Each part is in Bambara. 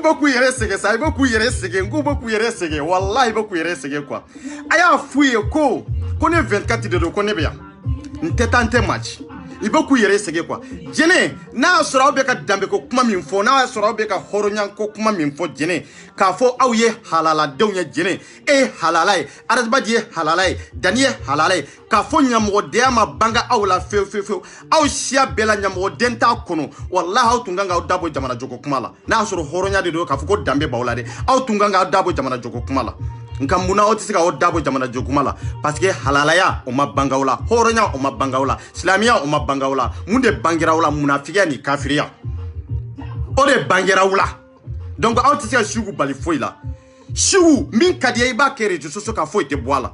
Beaucoup y reste ça, beaucoup y reste, beaucoup y reste, wallahi beaucoup y reste quoi. Aya fouille ko, connaît 24 de connaît bien. N'tentante match. Il beaucoup y reste quoi. Jene, na sura obeka dambe ko kuma min fo, na sura obeka horonyan ko kuma min fo jene. Ka fo aw ye halala dewnya jene. E halalai, arasba je halalai, daniye halalai. Ka fo nyamo deama banga aw la fe. Aw sia bela nyamo denta kono. Wallahi aw tunganga aw dabo jamana joko kuma la. Na sura horonya de do ka fo ko dambe bawlade. Aw tunganga aw dabo jamana joko kuma la. Nkamuna otisika o dabo jamana jokuma parce que halalaya o ma bangawla horonya o ma bangawla islamia o ma bangawla munde bangirawla munafiya ni kafiriya o de bangirawla donc otisika shugu bali foila shugu min kadiya iba kere jososo ka foite boala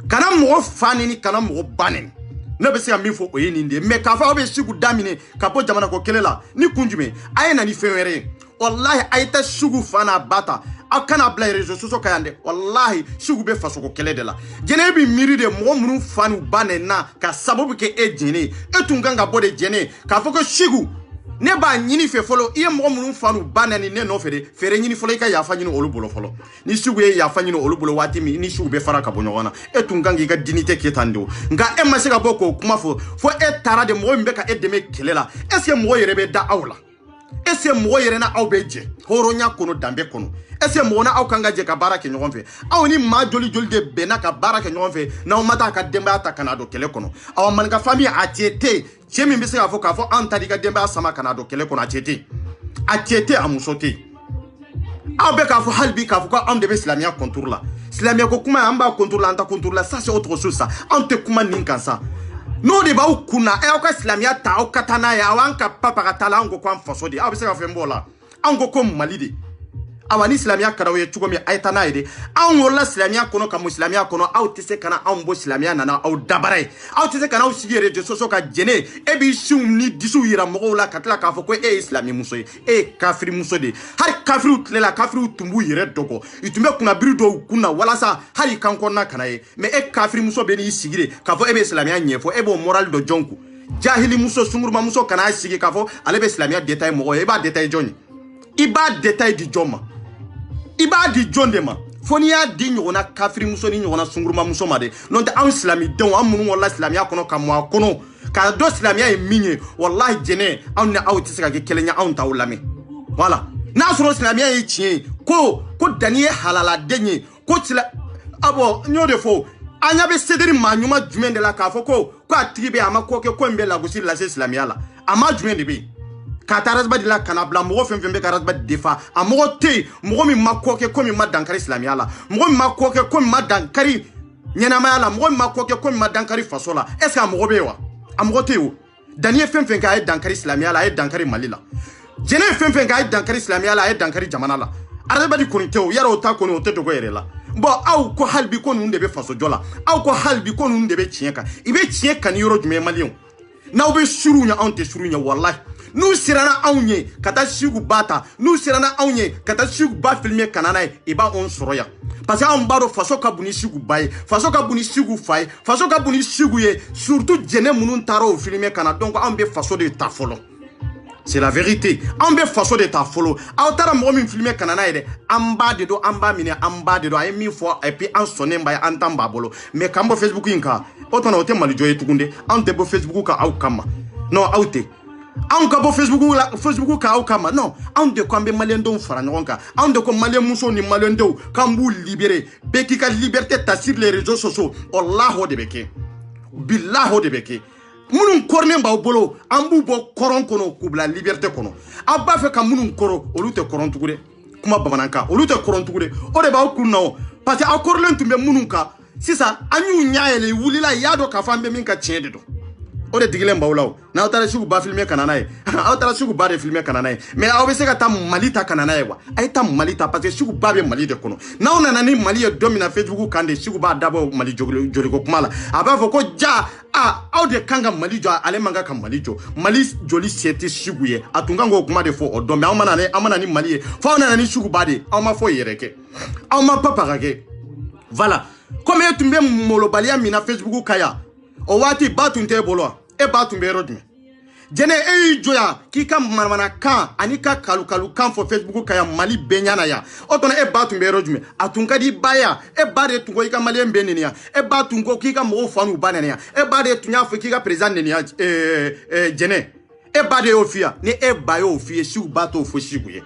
kana mo fani ni kana mo banen ne be se mi fo oyini ndé mais ka fa obe shugu damine ka po jamana ko kelela ni kunjume ayena ni fewere wallahi ayta shugu fana bata akana bla réseaux sociaux kayande wallahi shugu be faso ko kele de la jene bi miri de mo munu fanu banena ka sababu ke e jene etunganga bode jene ka foko shugu ne ba nyini fe folo iye mo munu fanu banani ne no fere nyini folo ka yafa nyini olu bolo folo ni shugu ye yafa nyini olu bolo wati mi ni shugu be fara ka bonyona etunganga ga dignité ketando nga e masika boko kuma fo e tara de mo mbe ka e deme kelela est ce que mo yere be da awla est ce que mo yere na awbeje horonya kono dambe kono est-ce que mona aw kanga je ka baraka ñogon fe aw ni ma joli de bena ka baraka ñogon fe na o mata ka demba ta kanado kele kono aw man ka famille a tiete chemi mbise ka fo antadi ka demba sama kanado kele kono a tiete amusote aw be ka fo halbi ka fo ko am de islamia contour la islamia ko kuma amba contour la anta contour la ça c'est autre chose ça ante kuma ninkansa no de ba kuna e aw ka islamia ta aw katana ya wanka papa ka tala ngo kwa mfosodi aw be se ka fe mbola ango ko malide awani islamia karawe chugomi aitana ide aw ngola islamia kono ka muslimia kono aw tise kana aw mbo islamia nana aw dabaray aw tise kana aw sigere de soso ka jene e bi shum ni disu yira mo la katla ka fo ko e islami muso e kafiri muso de har kafiru tlela kafiru tumbu yire doko itume kuna brido kuna wala sa hari kanko na kana e me e kafiri muso be ni sigire ka fo e be islamia nyefo e bo moral do jonku jahili muso sunguruma muso kana sigi ka fo ale be islamia detail mo e ba detail joni iba detail di joma iba di jondema foni ya di nyona kafiri muso ni nyona sunguruma muso made non te an islami don an munu wala islamia kono kamwa kono ka do islamia e minye wallahi jene an na awti sika ke kelenya an tawlami voilà na suro islamia e chie ko daniye halala denye ko tila abo nyode fo anya be sederi manyuma jumende la ka fo ko atibe amako ke ko mbela gusi la islamia la ama jumende be katarasba de la kanabla mo fembe karasba defa amogo te mo mi makoke ko mi madankari islamia la mo mi makoke ko mi madankari nyana mala mo mi makoke ko mi madankari fasola est ce que amogo bewa amogo te o daniel fembe ka ay dankari islamia la ay dankari malila jene fembe ka ay dankari islamia la ay dankari jamana la arasba di konite o yaro ta kono o te to go yerela bo aw ko halbi ko nun de be faso jola aw ko halbi ko nun de be chieka ibe chieka ni yoro jume malion na obe shurunya ante shurunya wallahi nous sirana awnye kata shigu bata nous sirana awnye kata shigu ba filmer kanana e ba on soroya parce que on baro faso ka buni shigu baye faso ka buni shigu faye faso ka buni shigu ye surtout jene munun taro filmer kana donc on be faso de ta folo c'est la vérité on be faso de ta folo awtara mo min filmer kanana ide amba de do amba mine amba de do ay mi fo et puis en sonné mbay en tamba bolo mais kambo facebook inka otono ote mali joye tukunde on te bo facebook ka aw kama non awte on ka bo Facebook ka aw kama non on de ko ambe malien don fara ngonka on de ko malien muso ni malien do kambu libéré beki ka liberté ta sur les réseaux sociaux Allah ho de beke billah ho de beke munun korne ba bolo ambu bo koron kono kubla liberté kono abba fe ka munun koro olute koron tugude kuma bamananka olute koron tugude o de ba kunno parce que akorlen tumbe munun ka sisa anyu nyaayele wulila yado ka fambe min ka tiende do o de digilen bawlaw na taara sugu ba filmer kanana ye aw taara sugu ba de filmer kanana ye mais aw be se ka ta Mali ta kanana ye wa ay ta Mali ta parce que sugu ba be Mali de kono na on nana ni Mali ye domina Facebook kan de sugu ba dabo Mali joli ko kuma la a b'a fɔ ko ja aw de kanga Mali jɔ ale manga ka Mali jɔ Mali joli sete sugu ye a tun kan ko kuma de fɔ o don mais aw mana ni Mali ye fa nana ni sugu ba de aw ma fɔ yɛrɛ kɛ aw ma papa ka kɛ voilà comme e tun bɛ molobaliya min na Facebook kaya o waati ba tun tɛ bolo e ba tun bɛ yɔrɔ jumɛn jɛnɛ e y'i jɔya k'i ka manamana kan ani ka kalu kan fɔ Facebook kaya Mali bɛɛ ɲana ya o tɔnɔ e ba tun bɛ yɔrɔ jumɛn a tun ka di ba ya e ba de tun ko i ka maliyɛn bɛɛ nɛniya e ba tun ko k'i ka mɔgɔw fa n'u ba nɛniya e ba de tun y'a fɔ k'i ka président nɛniya jɛnɛ e ba de y'o f'i ya ni e ba y'o f'i ye Sigu ba t'o fɔ Sigu ye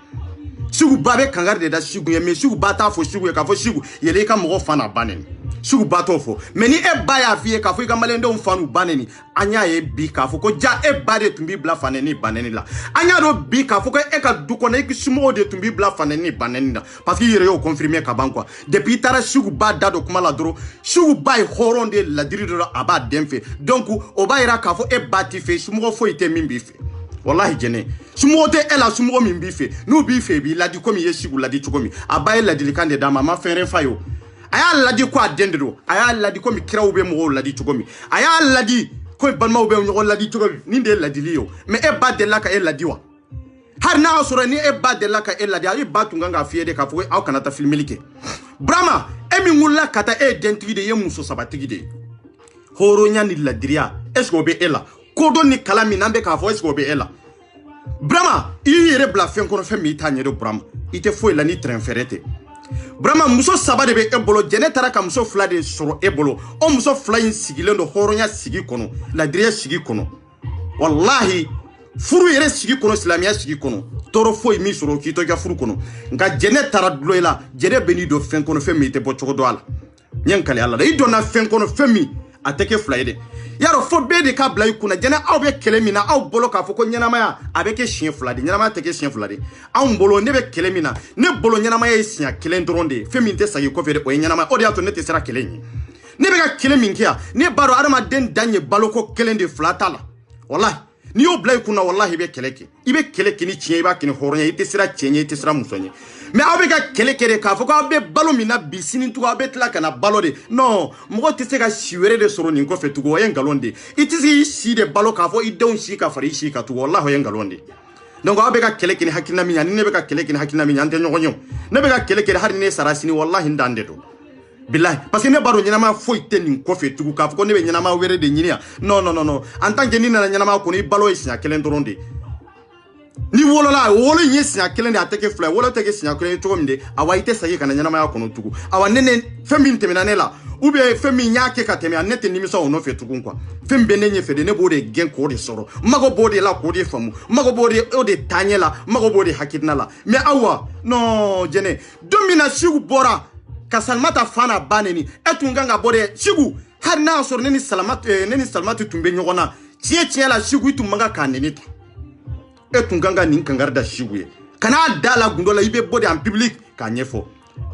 Sigu ba bɛ kangari de da Sigu ye mais Sigu ba t'a fɔ Sigu ye k'a fɔ Sigu yɛlɛ i ka mɔgɔ fa n'a ba nɛni Sigu ba t'o fɔ mais ni e ba y'a f'i ye k'a fɔ i ka maliyɛndenw fa n'u ba nɛni an y'a ye bi k'a fɔ ko ja e ba de tun b'i bila fa nɛni ba nɛni la an y'a dɔn bi k'a fɔ ko e ka du kɔnɔ i somɔgɔw de tun b'i bila fa nɛni ba nɛni la parce que i yɛrɛ y'o confirmer ka ban quoi depuis i taara Sigu ba da don kuma la dɔrɔn Sigu ba ye hɔrɔn de ladiri dɔrɔn a b'a den fɛ donc o b'a yira k'a fɔ e ba t'i fɛ somɔgɔ foyi tɛ min b'i fɛ wallahi jɛnɛ somɔgɔ tɛ e la somɔgɔ min b'i fɛ n'u b'i fɛ i b'i ladi komi i ye Sigu ladi cogo min a ba ye ladilikan de d'a ma a ma fɛn wɛrɛ f'a ye o a y'a ladi ko a den de don a y'a ladi komi kiraw bɛ mɔgɔw ladi cogo min a y'a ladi komi balimaw bɛ ɲɔgɔn ladi cogo min nin de ye ladili ye o mais e ba delila ka e ladi wa hali n'a y'a sɔrɔ ni e ba delila ka e ladi ale ba tun kan k'a f'i ye de k'a fɔ ko aw kana taa filmeli kɛ Burama e min wulila ka taa e ye dentigi de ye muso sabatigi de ye hɔrɔnya ni ladiriya est ce que o bɛ e la kodɔn ni kala min n'an bɛ k'a fɔ est ce que o bɛ e la Burama i y'i yɛrɛ bila fɛn kɔnɔ fɛn min i t'a ɲɛdɔn Burama i tɛ foyi la ni terrain fɛrɛ tɛ Burama muso saba de bɛ e bolo jɛnɛ taara ka muso fila de sɔrɔ e bolo o muso fila in sigilen don hɔrɔnya sigi kɔnɔ ladiriya sigi kɔnɔ wallahi furu yɛrɛ sigi kɔnɔ silamɛya sigi kɔnɔ tɔɔrɔ foyi min sɔrɔ k'i to i ka furu kɔnɔ nka jɛnɛ taara dulɔ i la jɛnɛ bɛ n'i don fɛn kɔnɔ fɛn min i tɛ bɔ cogo dɔn a la n ye n kale Ala la i donna fɛn kɔnɔ fɛn min a tɛ kɛ fila ye dɛ yaro fo bɛɛ de k'a bila i kunna jɛnɛ aw bɛ kɛlɛ min na aw bolo k'a fɔ ko ɲɛnamaya a bɛ kɛ siɲɛ fila de ɲɛnamaya tɛ kɛ siɲɛ fila de anw bolo ne bɛ kɛlɛ min na ne bolo ɲɛnamaya ye siɲɛ kelen dɔrɔn de ye fɛn min tɛ sagi kɔfɛ de o ye ɲɛnamaya o de y'a to ne tɛ siran kɛlɛ in ye ne bɛ ka kɛlɛ min kɛ yan ne b'a dɔn adamaden dan ye baloko kelen de fila t'a la wallahi n'i y'o bila i kunna wallahi i bɛ kɛlɛ kɛ i bɛ kɛlɛ kɛ ni tiɲɛ i b'a kɛ ni hɔrɔnya i tɛ siran cɛ ɲɛ i tɛ siran muso ɲɛ mais aw bɛ ka kɛlɛ kɛ de k'a fɔ k'aw bɛ balo min na bi sini tugun aw bɛ tila ka na balo de non mɔgɔ tɛ se ka si wɛrɛ de sɔrɔ nin kɔfɛ tugun o ye nkalon de i tɛ se k'i si de balo k'a fɔ i denw si ka fara i si kan tugun wallahi o ye nkalon de donc aw bɛ ka kɛlɛ kɛ ni hakilina min ye ani ne bɛ ka kɛlɛ kɛ ni hakilina min ye an tɛ ɲɔgɔn ye o ne bɛ ka kɛlɛ kɛ hali ni ne sara sini wallahi n dan de don bilahi parce que ne b'a dɔn ɲɛnamaya foyi tɛ nin kɔfɛ tugun k'a fɔ ko ne bɛ ɲɛnamaya wɛrɛ de ɲini yan non en tant que n'i nana ɲɛnamaya kɔnɔ i balo ye siɲɛ kelen dɔrɔn de ni wolola wolo in ye siɲɛ kelen de a tɛ kɛ fila ye wolo tɛ kɛ siɲɛ kelen ye cogo min de awa i tɛ segin ka na ɲɛnamaya kɔnɔ tugun awa ne fɛn min tɛmɛna ne la ou bien fɛn min y'a kɛ ka tɛmɛ ne tɛ nimisa o nɔfɛ tugun quoi fɛn min bɛ ne ɲɛfɛ de ne b'o de gɛn k'o de sɔrɔ n mago b'o de la k'o de faamu n mago b'o de taaɲɛ la n mago b'o de hakilina la mais awa non jɛnɛ don min na Sigu bɔra ka Salimata fa n'a ba nɛni e tun kan ka bɔ dɛ Sigu hali n'a y'a sɔrɔ ne ni Salimatu tun bɛ ɲɔgɔn na tiɲɛ la Sigu i tun man kan k'a nɛni tan e tun kan ka nin kangari da Sigu ye kana da la gundo la i bɛ bɔ de en public k'a ɲɛfɔ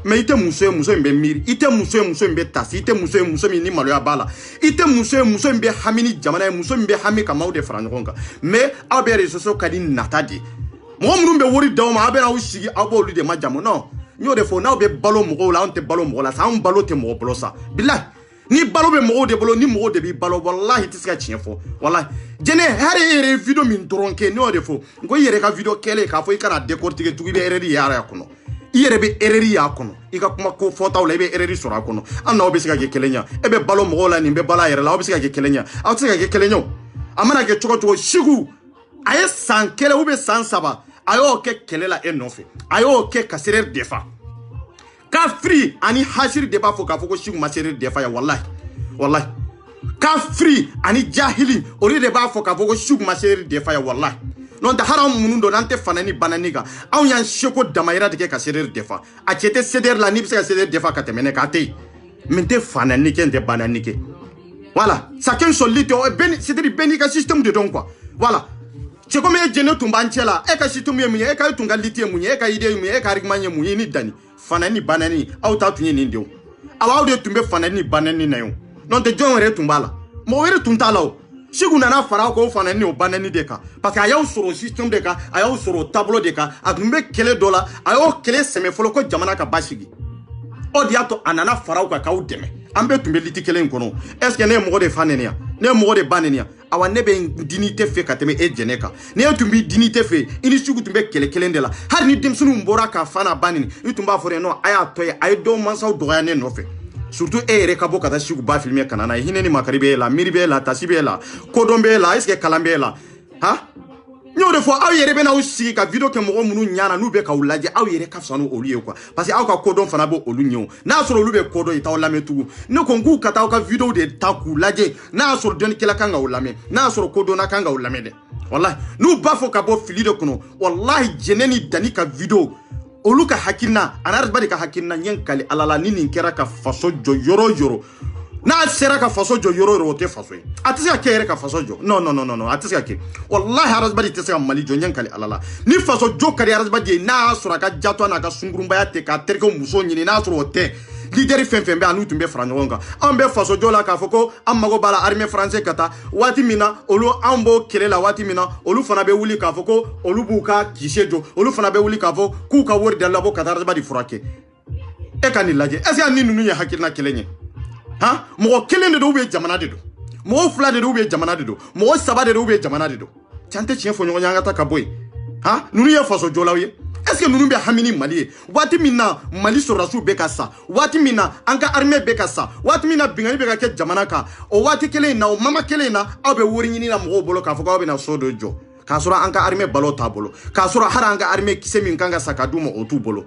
mais i tɛ muso ye muso in bɛ miiri i tɛ muso ye muso in bɛ tasi i tɛ muso ye muso min ni maloya b'a la i tɛ muso ye muso min bɛ hami ni jamana ye muso min bɛ hami ka maaw de fara ɲɔgɔn kan mais aw bɛ réseaux sociaux ka di nata de mɔgɔ minnu bɛ wari d'aw ma aw bɛ n'aw sigi aw b'olu de majamu non n y'o de fɔ n'aw bɛ balo mɔgɔw la anw tɛ balo mɔgɔ la sa anw balo tɛ mɔgɔ bolo sa bilahi ni balo bɛ mɔgɔw de bolo ni mɔgɔw de b'i balo wallahi i tɛ se ka tiɲɛ fɔ wallahi jɛnɛ hali e yɛrɛ ye video min dɔrɔn kɛ ne y'o de fɔ n ko i yɛrɛ ka video kɛlen k'a fɔ i kana décortiquer tugun i bɛ erreur ye a kɔnɔ i yɛrɛ bɛ erreur y'a kɔnɔ i ka kuma ko fɔtaw la i bɛ erreur sɔrɔ a kɔnɔ an n'aw bɛ se ka kɛ kelen ye e bɛ balo mɔgɔw la nin bɛ balo a yɛrɛ la aw bɛ se ka kɛ kelen ye aw tɛ se ka kɛ kelen ye o a mana kɛ cogo cogo Sigu a ye san kelen ou bien san saba a y'o kɛ kɛlɛ la e nɔfɛ a y'o kɛ ka sereer defa kafiri ani hasiri de b'a fɔ k'a fɔ ko Sigu ma sereer defa ya wallahi kafiri ani jahili olu de b'a fɔ k'a fɔ ko Sigu ma sereer defa ya wallahi non tɛ hali anw minnu don n'an tɛ fanani banani kan anw y'an seko damayira de kɛ ka sereer defa a cɛ tɛ sereer la n'i bɛ se ka sereer defa ka tɛmɛ ne kan a tɛ yen min tɛ fanani kɛ n tɛ banani kɛ voilà chacun son lit c'est-à-dire bɛɛ n'i ka système de dɔn quoi voilà c'est comme e jɛnɛ tun b'an cɛ la e ka système ye mun ye e ka tun ka lit ye mun ye e ka idée ye mun ye e ka argument ye mun ye ni danni fanani banani aw ta tun ye nin de o aw de tun bɛ fanani banani na ye non tɛ jɔn wɛrɛ tun b'a la mɔgɔ wɛrɛ tun t'a la o Sigu nana fara ko fana ni o banani de ka parce que ayaw soro système de ka ayaw soro tableau de ka adumbe kele dola ayo kele seme folo ko jamana ka basigi o diato anana fara ko ka udeme ambe tumbe liti kele nkono est ce que ne mo de fanenia ne mo de banenia awa ne be dignité fe ka teme e jeneka ne tumbi dignité fe ini sigu tumbe kele de la har ni demsunu mbora ka fana banini itumba fore no aya toye ay do mansaw doya ne no fe surtout ere kabo kata sigu ba filmer kanana hineni makaribe la miribe la tasibe la kodombe la est ce que kalambe la ha nyo de fois aw yere be na usi ka video ke mo munu nyana nu be ka ulaje aw yere ka fsanu oliye quoi parce que aw ka kodon fana bo olu nyo na so olu be kodo ita olame tugu ne ko ngu kata ka video de taku laje na so don kila kanga olame na so kodo na kanga olame de wallahi nu ba fo ka bo fili de kuno wallahi jeneni dani ka video olu ka hakina anar bari ka hakina nyankali alala nini kera ka faso jo yoro na sera ka faso jo yoro te faso atisa kere ka faso jo no atisa ke wallahi aras bari tisa mali jo nyankali alala ni faso jo kari aras bari na sura ka jato na ka sungurumba ya te ka terko muso nyini na sura te leader fenfembe anu tumbe franjonga ambe faso jo la ka foko amago bala armée français kata wati mina olu ambo kelela wati mina olu fana be wuli ka foko olu buka kisejo olu fana be wuli ka foko ku ka wori dalla bo kata aras bari furake e kan ilaje est ce que ni nunu ya hakilna kelenye ha mo kelen de do be jamana de do mo fla de do be jamana de do mo saba de do be jamana de do chante chien fo nyonya ngata ka boy ha nunu ya faso jolawiye est ce que nunu be hamini mali wati mina mali so rasu be kasa wati mina anka armée be kasa wati mina bingani be ka ke jamana ka o wati kelen na o mama kelen na abe wori nyini na mo bolo ka fo ka be na so do jo ka sura anka armée balo ta bolo ka sura haranga armée kisemi nkanga sakadumo o tu bolo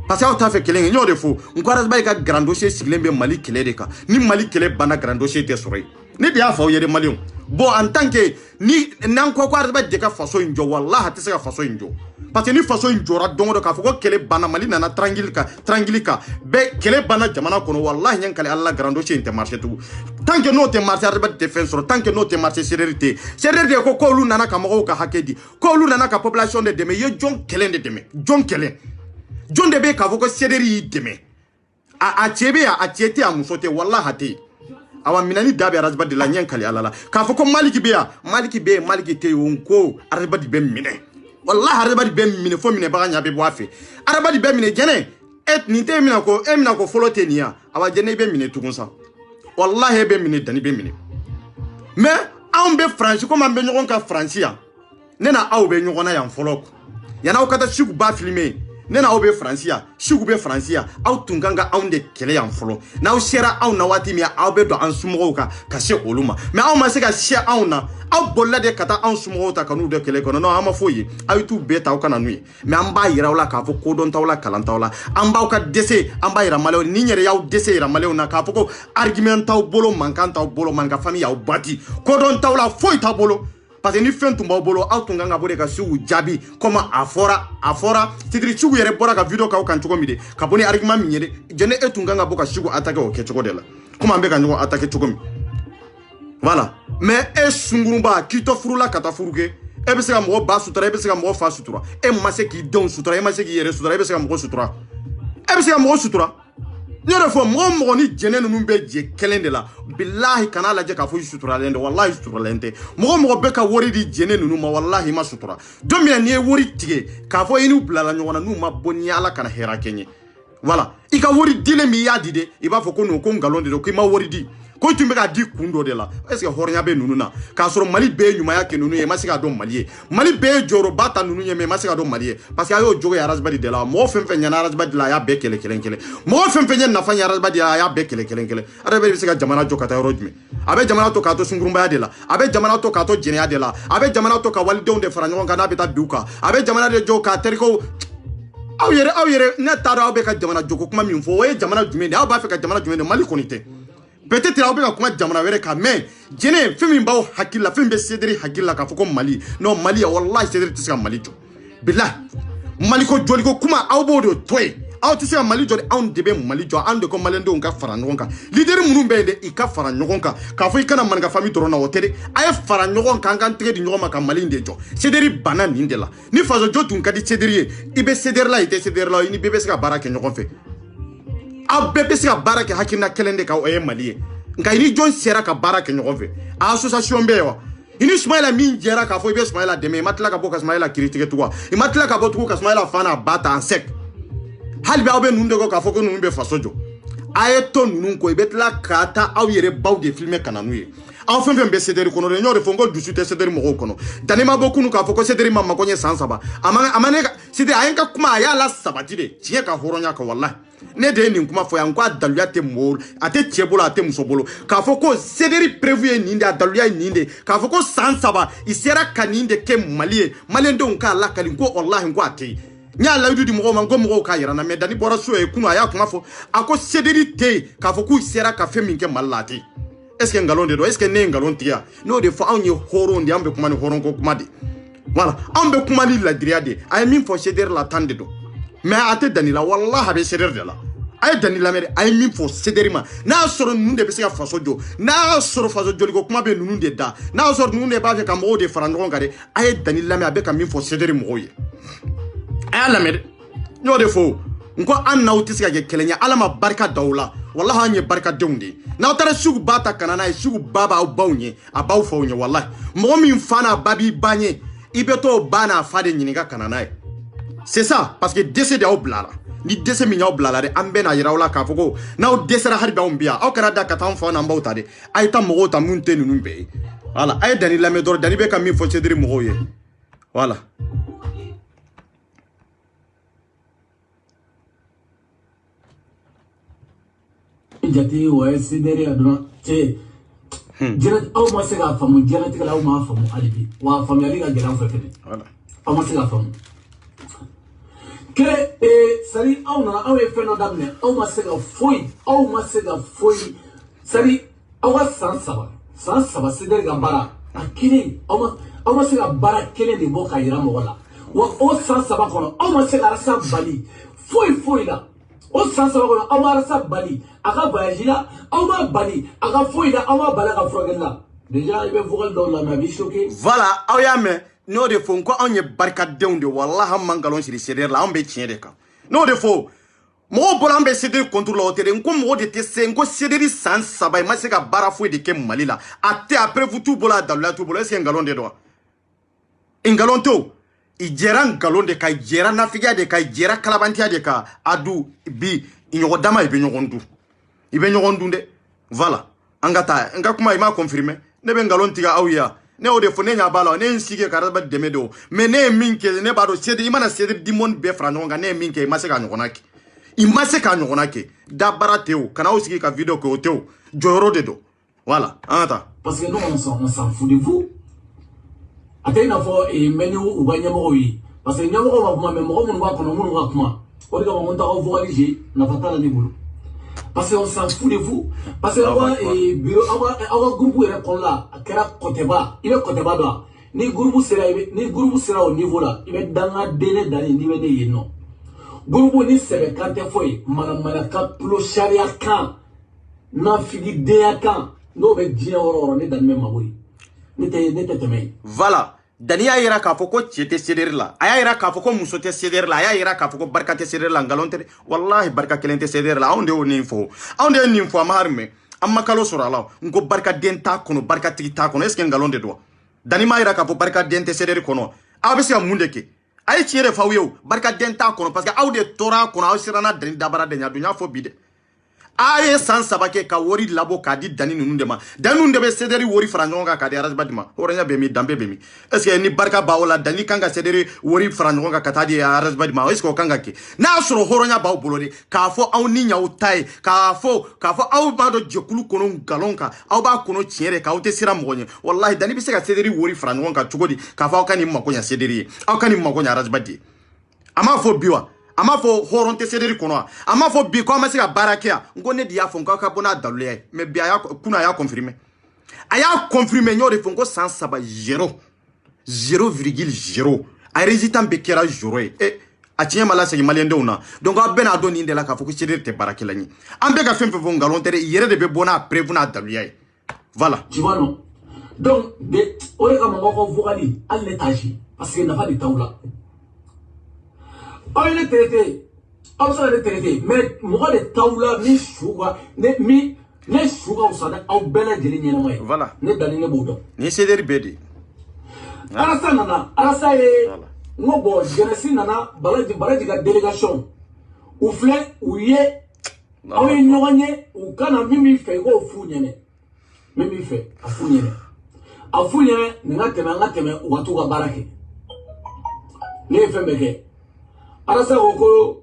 parce que aw ta fait kelen ñoo de fo ngwaras bay ka grand dossier siglen be mali kele de ka ni mali kele bana grand dossier te soroy ni dia fa o yede malion bon en tant que ni nan ko kwaras bay de ka faso injo wallahi te se ka faso injo parce que ni faso injo ra dongo do ka fo ko kele bana mali nana tranquille ka be kele bana jamana kono wallahi nyan kale alla grand dossier te marché tout tant que no te marché arba te fen soro tant que no te marché séréité ko lu nana ka mo ka hakedi ko lu nana ka population de deme ye jon kele de deme jon kele John de be ka foko sederi deme a chebe a chete a musote wallahi hate awa minani dabe arajba de la nyankali alala ka foko maliki be te onko arajba di be mine wallahi arajba di be mine fo mine baganya be boafe arajba di be mine jene et ni te mina ko folote niya awa jene be mine tugunsa wallahi be mine dani be mine mais on be franchi comme on be nyon ka francia nena aw be nyona yan folok yana o kata shiku ba filmer nena obe francia shigu be francia aw tunganga aw de kele yan folo na aw sera aw na wati mi aw be do an sumo ka se oluma mais aw ma se ka se aw na aw bolla de kata an sumo ta kanu de kele kono no ama foyi aw tu be taw kana nui mais an ba yira wala ka fo ko don tawla kalan tawla an ba ka dese an ba yira malew ni nyere yaw dese yira malew na ka fo ko argument taw bolo mankan taw bolo man ka fami yaw bati ko don tawla foyi ta bolo parce que ni fen tumba bolo aw tunga nga bode ka sugu jabi koma afora tidri sugu yere bora ka video ka kan chugo mide ka boni argument mi yede jene etunga nga boka sugu attaque o ke chugo de la koma mbe ka nyo attaque chugo mi voilà mais e sungurumba kito furula kata furuke e be se ka mo ba sutura e be se ka mo fa sutura e ma se ki don sutura e ma se ki yere sutura e be se ka mo sutura e be se ka mo sutura nyore fo mo ni jene nunu be je kelen de la billahi kana la je ka fo sutura lende wallahi sutura lende mo be ka wori di jene nunu ma wallahi ma sutura domina ni wori tige ka fo inu blala nyona nu ma bonni ala kana hera kenye voilà ika wori dile mi ya dide iba fo ko no ko ngalonde do ko ma wori di ko tumbe ka di kundo de la est ce que hornya be nunu na ka soro mali be nyuma ya ke nunu e masika do mali be joro bata nunu ye me masika do mali parce que ayo jogo ya rasbadi de la mo femfe nyana rasbadi la ya be kele mo femfe nyana fa nyana rasbadi ya be kele arabe be sika jamana jokata rojme abe jamana to ka to sungurumba ya de la abe jamana to ka to jene ya de la abe jamana to ka walidon de faranyo ngana beta biuka abe jamana de joka teriko aw yere na taro abe ka jamana joko kuma mi fo we jamana jumene aw ba fe ka jamana jumene mali konite peut-être aw be ka kuma jamana were ka mais jene femi baw hakilla femi be sederi hakilla ka foko mali no mali wallahi sederi tisa mali jo billah mali ko joli ko kuma aw bo do toy aw tisa mali jo on debe mali jo ande ko malende on ka fara ngonka leader munun be de ika fara ngonka ka fo ikana man ka fami toro na hotel ay fara ngonka kan tege di ngoma ka mali ndejo sederi bana ndela ni fazo jo tun ka di sederi ibe sederi la ite sederi la ni bebe ska barake ngon fe a bebe ska barake hakina kelende ka o e mali nka ini jon sera ka bara ke ɲɔgɔn fɛ association bɛ wa ini Ismaila min jɛra k'a fɔ i bɛ Ismaila dɛmɛ i ma tila ka bɔ ka Ismaila critique tugun i ma tila ka bɔ tugun ka Ismaila fa n'a ba ta en sec hali bi aw bɛ ninnu de kɔ k'a fɔ ko ninnu bɛ faso jɔ a ye to ninnu kɔ i bɛ tila ka taa aw yɛrɛ baw de filmer ka na n'u ye aw fɛn fɛn bɛ CDR kɔnɔ de n y'o de fɔ n ko dusu tɛ CDR mɔgɔw kɔnɔ Dani ma bɔ kunu k'a fɔ ko CDR ma mago ɲɛ san 3 a ma ne ka CDR a ye n ka kuma a y'a la sabati de tiɲɛ ka hɔrɔnya kan wallahi ne de ye nin kuma fɔ yan ko a daluya tɛ mɔgɔ a tɛ cɛ bolo a tɛ muso bolo k'a fɔ ko CDR prévu ye nin de a daluya ye nin de k'a fɔ ko san 3 i sera ka nin de kɛ Mali ye maliyɛndenw k'a lakali ko wallahi ko a tɛ yen n y'a layidu di mɔgɔw ma ko mɔgɔw k'a yira n na mais Dani bɔra so ye kunu a y'a kuma fɔ a ko CDR tɛ yen k'a fɔ k'u sera ka fɛn min kɛ Mali la a tɛ yen est-ce que ngalon de do est-ce que ne ngalon tiya no de fo anw ye horon de ambe kuma ni horon ko kuma de voilà ambe kuma ni la diriya de ay min fo CDR la tande do mais ate Dani la wallahi be CDR de la ay Dani la mere ay min fo CDR ma na soro nunu de be se ka faso jo na soro faso joli ko kuma be nunu de da na soro nunu de ba fe ka mo de fara ngon gade ay Dani la me abe ka min fo CDR mo ye ay la mere no de fo nko an naw tisi ka ke kelenya ala ma barka dawla wallahi an ye barka dewndi na tara sugu bata kanana e sugu baba aw bawnye abaw fawnye wallahi mo min fana babi banye ibeto bana fade nyininga kanana e c'est ça parce que décès aw blala ni décès min aw blala de ambe na yirawla ka foko na aw décès har ba umbia aw kana da katam fa na mbawta de ay ta mo ta munte nunu be voilà ay Dani la me dor Dani be kam min fo cedri mo ye voilà jati wa CDR aduna che jere aw ma se ga famu jere tigala aw ma famu alibi wa famu ali ga gelan fa fete voilà aw ma se ga famu kere sari aw na aw e feno damne aw ma se ga foi sari aw san saba CDR ga bara akini aw ma se ga bara kele de bo ka yira mo wala wa o san saba kono aw ma se ga rasa bali foi la o san saba kono aw ma rasa bali aga voyagila aw ma bali aga foida aw ma bala ka frogella déjà il be vogal dans la vie choqué voilà aw ya me no de fo ko on ye barka dewnde wallahi mangalon siri CDR la on be tiɲɛ de kan no de fo mo bolan be CDR contrôle hotel ko mo de tese ko CDR san 3 ma se ka bara fo de ke Mali la ate après vous tout bola dalula tout bola c'est ngalon de do ngalon to i jera ngalon de ka jera nafiga de ka jera kalabantia de ka adu bi inyo dama ibe nyogondu ibe nyogondu de voilà angata nga kuma ima confirmer ne be ngalon tiga awya ne o de fo ne nya bala ne nsige karaba demedo mais ne minke ne bado cede imana cede dimon be franco nga ne minke ma se ka nyogonaki ima se ka nyogonaki da barateo kana osigi ka video ko teo joro de do voilà angata parce que nous on s'en fout de vous atena fo e menu ubanya mo yi parce que nyamo ko ma me mo mun wa kono mun wa kuma o de ko mon ta ko voyager na fatala ni bulu parce qu'on s'en fout de vous parce que awa groupe est comme là kera koteba il est koteba là ni groupe sera au niveau là il est dans la délai dans niveau de yeno groupe ni sebe kante foi mana ka plo sharia kan na figi de kan no be dia oro ne dan même maboy ne te teme voilà Dani a yira k'a fɔ ko cɛ tɛ CDR la a y'a yira k'a fɔ ko muso tɛ CDR la a y'a yira k'a fɔ ko barika tɛ CDR la ngalon tɛ wallahi barika kelen tɛ CDR la anw de y'o nin fɔ anw de ye nin fɔ a ma hari mɛn an ma kalo sɔrɔ a la n ko barika den t'a kɔnɔ barika tigi t'a kɔnɔ est ce que ngalon de don Dani m'a yira k'a fɔ barika den tɛ CDR kɔnɔ aw bɛ se ka mun de kɛ a ye tiɲɛ de f'aw ye o barika den t'a kɔnɔ parce que aw de tora a kɔnɔ aw siranna Dani dabara de ɲɛ a dun y'a fɔ bi dɛ aye san 3 ke ka wori labo ka di Dani nunu de ma Dani nunu de be CDR wori fara ɲɔgɔn kan ka di arasba di ma horenya be mi dambe be mi est ce que ni barka ba wala Dani kan ka CDR wori fara ɲɔgɔn kan ka taa di arasba di ma est ce que o kan ka kɛ n'a sɔrɔ hɔrɔnya b'aw bolo de k'a fɔ aw ni ɲaw ta ye k'a fɔ aw b'a dɔn jɛkulu kɔnɔ ngalon kan aw b'a kɔnɔ tiɲɛ de k'aw tɛ siran mɔgɔ ɲɛ wallahi Dani bɛ se ka CDR wori fara ɲɔgɔn kan cogo di k'a fɔ aw ka nin mako ɲɛ CDR ye aw ka nin mako ɲɛ arasba di a m'a fɔ bi wa a m'a fɔ hɔrɔn tɛ CDR kɔnɔ wa a m'a fɔ bi ko an ma se ka baara kɛ yan n ko ne de y'a fɔ n k'aw ka bɔ n'a daluya ye mais bi kunun a y'a confirmer n y'o de fɔ n ko san 3 0,0 a résultat bɛɛ kɛra 0 ye a tiɲɛ ma lasegin maliyɛndenw na donc aw bɛɛ n'a dɔn nin de la k'a fɔ ko CDR tɛ baarakɛla ye an bɛɛ ka fɛn fɛn fɔ ngalon tɛ dɛ i yɛrɛ de bɛ bɔ n'a preuve n'a daluya ye voilà tu vois non donc o de kama mɔgɔw ka vogali hali ne t'a si parce que nafa de t'aw la aw ne traité aw sera ne traité mais mɔgɔ de t'aw la min su ka ne min ne suga usada au bela jeli nyena moy voilà ne dani ne bodo ni cédéri bedi arasa nana arasa e ngobo genesi nana balaji ga délégation ou flé ou ye aw ye ñoganye ou kana mimi fe go fu ñene mimi fe afu ñene nga teme watu ga barake ne fe meke arasa ko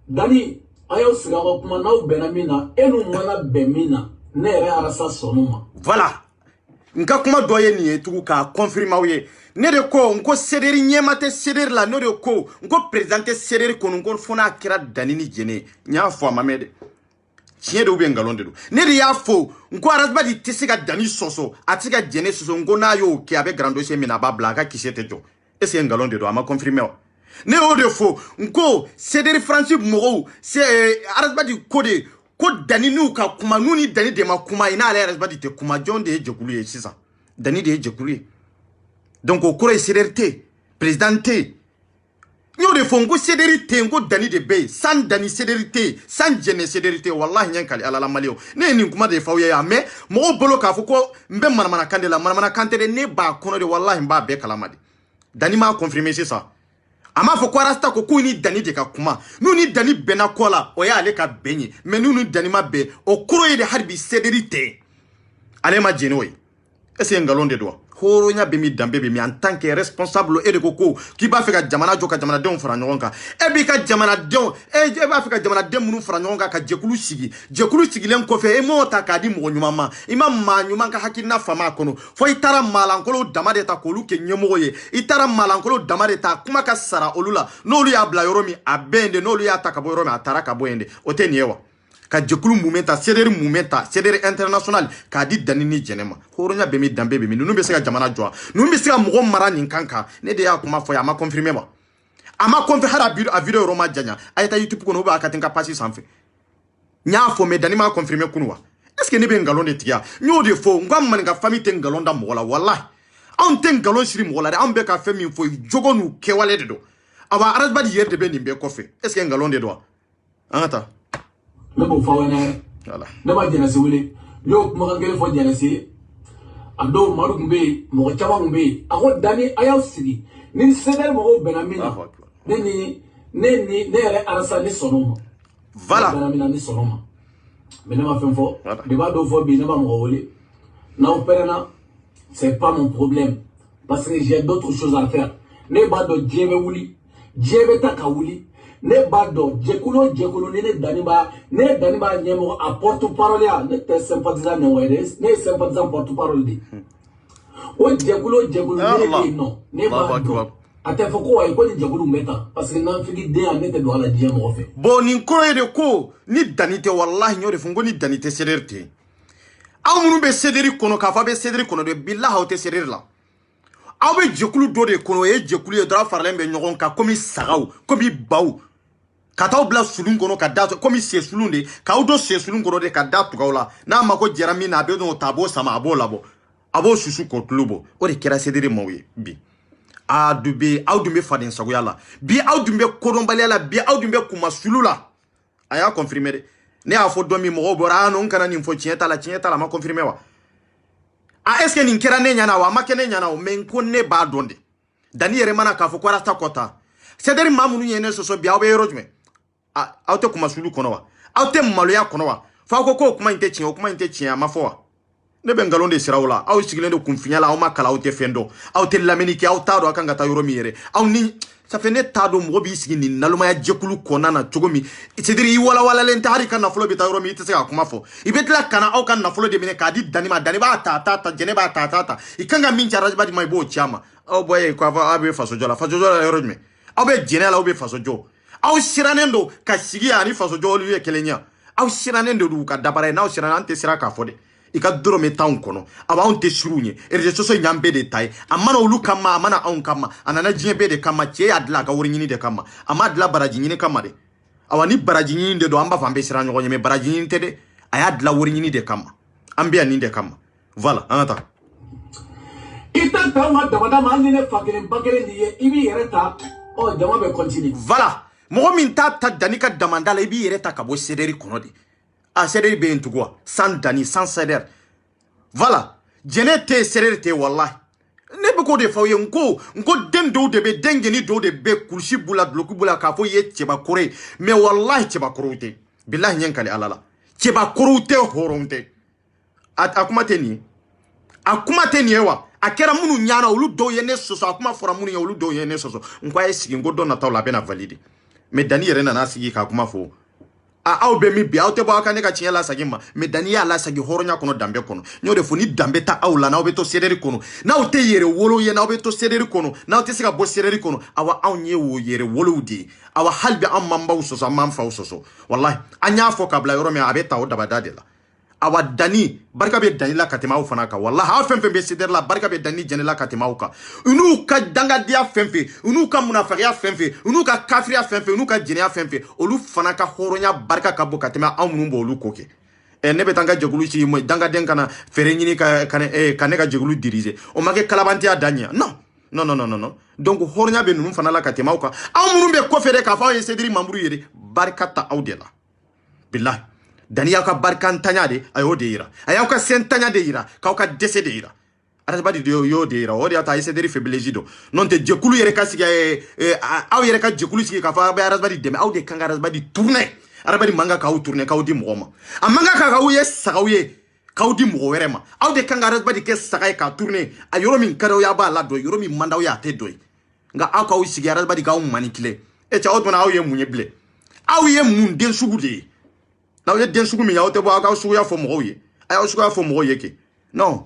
dani ayo siga ko kuma naw benamina enu mana bemina ne re arasa sonuma voilà nka kuma doye ni etugu ka confirmer ye ne de ko nko cédéri nyemate cédéri la no de ko nko présenter cédéri ko nko fona kira dani ni jene nya fo mamede tiens de ou bien galon de do ne de ya fo nko arasba di tisiga dani soso atiga jene soso nko na yo ke avec grand dossier mina ba blaga ki sete jo et c'est un galon de do ama confirmer ne o de fo nko cédéri Francis Moreau c'est arasba di code ko dani nu ka kuma nuni dani de ma kuma ina ala arasba di te kuma jon de jekulu ye sisa dani de jekulu donc au cours cédérité présidenté nous de fongo cédérité ngo dani de bay sans dani cédérité sans jene cédérité wallahi nyankali ala la malio ne ni kuma de fawye ya mais mo bolo ka fuko mbe manamana kandela manamana kantede ne ba kono de wallahi mba be kalamadi dani ma confirmer c'est ça ama fo kwa rasta ko kuni dani de ka kuma nuni dani bena kola o ya ale ka benye mais nuni dani ma be o cours de harbi cédérité ale ma jene oy est-ce un galon de doigt horonya bemi dambe bemi en tant que responsable et de koko qui ba fe ka jamana jo ka jamana den fara nyonga e bi ka jamana den e ba fe ka jamana den munu fara nyonga ka jekulu sigi len ko fe e mo ta ka di mo nyuma imam ma nyuma ka hakina fama kono fo itara malankolo damade ta kolu ke nyemo ye itara malankolo damade ta kuma ka sara olula no lu ya bla yoromi abende no lu ya ta ka bo yoromi atara ka bo ende oteniewa ka jekulu mumenta cédéri international ka di dani ni jenema horonya bemi dambe bemi nunu be se ka jamana joa nunu be se ka mogo mara nin kanka ne de ya kuma fo ya ma confirmer ba ama confirmer a video roma janya ayata youtube ko no ba akatinka passer sanfe nya fo me dani ma confirmer kunwa est ce que ne be ngalon de tiya nyo de fo ngam man ga famille te ngalon da mola wallahi on te ngalon shiri mola de on be ka fami fo jogonu kewale de do aba arasba di yerde be ni be kofe est ce que ngalon de do anta ne bo fawene voilà ne ba jenesi wele yo mo ngere fo jenesi ando maru mbe mo chawa mbe ako dani ayaw sigi ni cédéri mo benamina ne re arasa ni sonoma voilà benamina ni sonoma mais ne ma fait fo de ba do fo bi ne ba mo wole na opérena c'est pas mon problème parce que j'ai d'autres choses à faire ne ba do djebe wuli djebe takawuli ne bado jekulo ne dani ba nyemo a porte-parole ya ne te sympathisant ne wedes ne sympathisant porte-parole di o jekulo ne no ne bado ate foko wa ko ni jekulo meta parce que nan figi de anete do ala die mo fe bon ni kroye de ko ni danite wallahi nyore fungo ni danite cédérité aw munu be cédéri kono ka fa be cédéri kono de billahi haute cédéri la aw be jekulu do de kono e jekulu e dra farlen be nyogon ka komi sagaw komi baw kataw bla sulun kono ka da komi se sulun de ka udo se sulun kono de ka da tugawla na mako jerami na be no tabo sama abo labo abo susu ko tlubo o de kera cédéri mowi bi a dube aw dumbe faden sago yalla bi aw dumbe kodombali yalla bi aw dumbe kuma sulula aya confirmer de ne a fo domi mo bora non kana ni fo tienta la ma confirmer wa a est ce que ni kera ne nyana wa makene nyana o men ko ne ba donde dani yere mana ka fo ko rasta kota cédéri mamunu yene soso bi aw be rojme a awte kuma sulu kono wa awte maloya kono wa fa ko kuma inte chien ma fo wa ne be ngalonde sirawla aw sigilendo kumfinyala aw makala awte fendo awte lameniki aw tado akanga ta yoro miyere aw ni ça fait ne tado mo bi sigini naluma ya jekulu kona na chogomi cédéri wala lente hari kana flo bi ta yoro mi ite se kuma fo ibetla kana aw kana flo de mine ka di dani ba ta jene ba ta ikanga minja rajba di mai bo chama aw boye ko ava abe faso jola yoro me aw be jene la aw be faso jo aw siranendo ka sigi ani faso jo lu ye kelenya aw siranendo du ka dabare na aw siranante sira ka fode ika doro me taun kono aba on te surunye erje soso nyambe de tai amana olu kama amana on kama anana jebe de kama che adla ka wori nyini de kama ama adla baraji nyini kama de awani baraji nyini de do amba fambe sira nyogo nyeme baraji nyini tede aya adla wori nyini de kama ambia nyini de kama voilà anata ita tawa dabada mani ne fakere bakere niye ibi yereta o jama be continue voilà mo min ta danika damandala ibi yereta ka bo cédéri kono de a Cédric be ntugwa sans Dani sans Cédric voilà jene te Cédric te wallahi ne be ko de faw ye nko den do de be dengeni do de be kulshi bula bloku bula ka fo ye cheba kore mais wallahi cheba korote billahi nyankali alala cheba korote horonte akuma teni ewa akera munu nyana olu do ye ne soso akuma fora munu ye olu do ye ne soso nkwa ye sigi ngo do na tawla be na valide mais Dani yere na sigi ka kuma fo aw be mi bi aw te bo aka ne ka tiɲɛ la sagi ma mais Dani ya la sagi horonya kono dambe kono nyo de fo ni dambe ta aw la na aw be to Cédric kono na aw te yere wolo ye na aw be to Cédric kono na aw te se ka bo Cédric kono awa aw nye wo yere wolo di awa halbe am mamba usoso am fa usoso wallahi anya fo kabla yoro me abe ta o dabada de la awa Dani barka be Dani la katema aw fana ka wallahi aw fenfe be Cédric la barka be Dani jene la katema aw ka unu ka danga dia fenfe unu ka munafiya fenfe unu ka kafiriya fenfe unu ka jeniya fenfe olu fana ka horonya barka ka bo katema aw munun bo olu koke ne be tanga jegulu ci mo danga den kana fere nyini ka ne ka jegulu diriger o make kalabantiya danya non donc horonya be nunu fana la katema aw ka aw munun be ko fere ka fa ye Cédric Mamadou yere barka ta aw de la billahi Dani ka barkan tanya de ayo de ira ayo ka sentanya de ira ka dese de ira arasba di yo de ira o de ata Cédric feblejido non te jekulu yere ka siga aw yere ka jekulu siga ka fa ba arasba di deme aw de kanga arasba di tourner arasba di manga ka aw tourner ka aw di mogoma amanga ka aw ye sagawe ka aw di mogo were ma aw de kanga arasba di ke sagai ka tourner ayoro min karo ya ba la do yoro min mandaw ya te doy nga aw ka aw siga arasba di ka aw manikile e cha aw tona aw ye munye ble aw ye mun den sugu de na ye den sugu mi ya o te bo aka sugu ya fo mo ye aya sugu ya fo mo ye ke non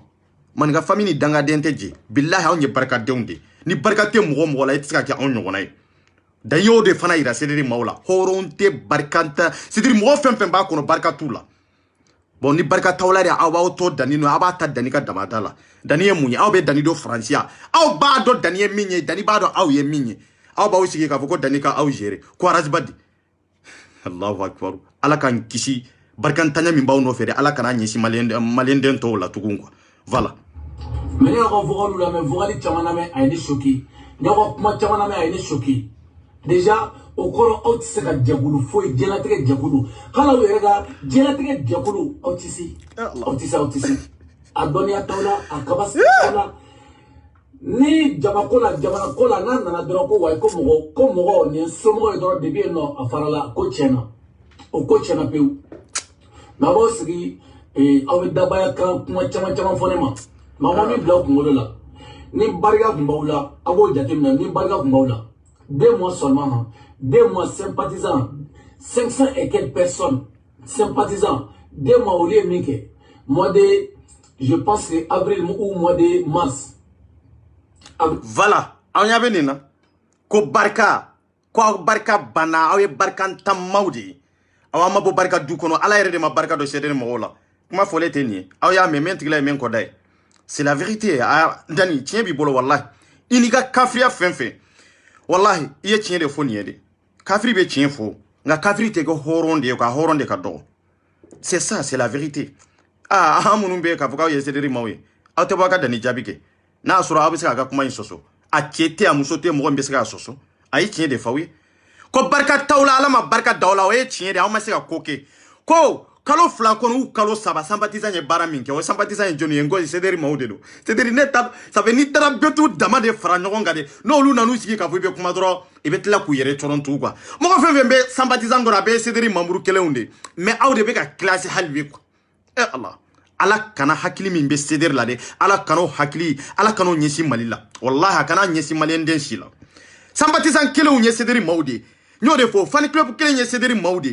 man ga famille danga den te je billahi on ye barka deunde ni barka te mo la itika ke on nyona ye da yo de fana ira Cédric Maola horonte barkanta Cédric mo fem ba kono barka tula bon ni barka tawla de awa to Dani no aba ta Dani ka damata la Dani ye munye aw be Dani do francia aw ba do Dani ye minye Dani ba do aw ye minye aw ba usiki ka foko Dani ka aw jere ko razbadi Allahu akbar ala kan kisi barkantanya min bawo no fere ala kana nyisi malien den to la tugun quoi voilà mais ya ko vokalu la mais vokali chamana me ay ni choki nyako kuma chamana me ay ni choki déjà au koro outse ka jagulu foi jelatike jagulu kala we ga jelatike jagulu outisi adonia tawla akabas tawla ni jamana kola nana droko way ko mogo ni somo e do debi no afarala ko chena o ko chena peu na bo sigi awe dabaya ka kuma chama fonema mama mi block ngolola ni barga kumbawla ago jatemna ni barga kumbawla 2 mois seulement 2 mois sympathisants 500 et quelques personnes sympathisants 2 mois au lieu minke mois de je pense que avril ou mois de mars voilà on y a venu na ko barka bana awe barkan tamawdi awama bo barka du kono ala yere de ma barka do Cédric Maola kuma fole teni aw ya me mentigla men ko dai c'est la vérité Dani tien bi bolo wallahi iniga kafria fenfe wallahi iye tien de foni yede kafri be tien fo nga kafri te go horonde ka do c'est ça c'est la vérité amunun be ka fuka ye Cédric Maola aw te baka Dani jabike na sura abu se ka kuma insoso a kete amuso te mo mbe se ka soso ayi tien de fawi ko barka tawla ala ma barka dawla o ye tien de aw ma se ka koke ko kalo fla kono kalo saba sympathisant ye bara minke o sympathisant ye joni ngo Cédric Maola do Cédric neta ça veut ni tara betu dama de fra nyogon gade no lu nanu sigi ka fu be kuma dro e be tla ku yere toronto quoi mo ko fe be sympathisant ngora be Cédric Mamadou keleunde mais aw de be ka classe halbi ko Allah ala kana hakili min be Cédric la de ala kano hakili ala kano nyesi malila wallahi kana nyesi malien den shila sympathisant keleun ye Cédric Maola nyode fo fan club keleun ye Cédric Maola